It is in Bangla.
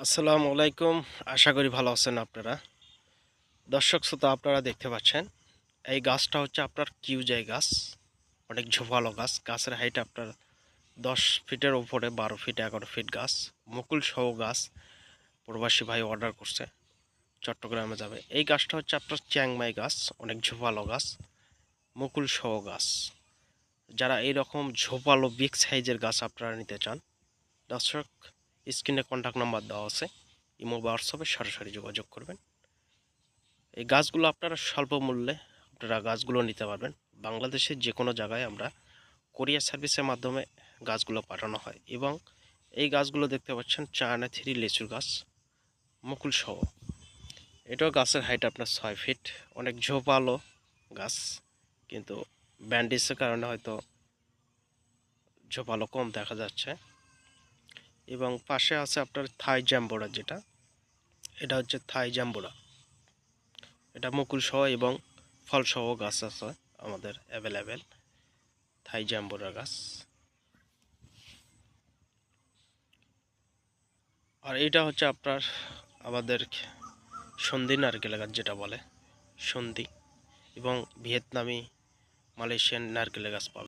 আসসালামু আলাইকুম। আশা করি ভালো আছেন আপনারা। দর্শক শ্রোতা, আপনারা দেখতে পাচ্ছেন এই গাছটা হচ্ছে আপনার কিউজাই গাছ। অনেক ঝোপালো গাছ। গাছের হাইট আপনার 10 ফিটের উপরে, 12 ফিট 11 ফিট গাছ। মুকুল সহ গাছ। প্রবাসী ভাই অর্ডার করছে, চট্টগ্রামে যাবে। এই গাছটা হচ্ছে আপনার চ্যাংমাই গাছ। অনেক ঝোপালো গাছ, মুকুল সহ গাছ। যারা এইরকম ঝোপালো বিগ সাইজের গাছ আপনারা নিতে চান, দর্শক স্ক্রিনে কন্ট্যাক্ট নাম্বার দেওয়া আছে, ইমো বা হোয়াটসঅ্যাপে সরাসরি যোগাযোগ করবেন। এই গাছগুলো আপনারা স্বল্প মূল্যে আপনারা গাছগুলো নিতে পারবেন। বাংলাদেশের যে কোনো জায়গায় আমরা কোরিয়ার সার্ভিসের মাধ্যমে গাছগুলো পাঠানো হয়। এবং এই গাছগুলো দেখতে পাচ্ছেন চায়না থ্রি লিচুর গাছ, মুকুল সহ। এটাও গাছের হাইট আপনার 6 ফিট। অনেক ঝোপালো গাছ, কিন্তু ব্যান্ডিসের কারণে হয়তো ঝোপালো কম দেখা যাচ্ছে। এবং পাশে আছে আপনার থাই জাম্বোরা, যেটা এটা হচ্ছে থাই জাম্বোরা। এটা মুকুল সহ এবং ফল সহ গাছ আছে আমাদের অ্যাভেলেবেল। থাই জাম্বোরা গাছ। আর এইটা হচ্ছে আপনার আমাদের সন্ধি নারকেল গাছ, যেটা বলে সন্ধি, এবং ভিয়েতনামি মালয়েশিয়ান নারকেল গাছ পাবেন।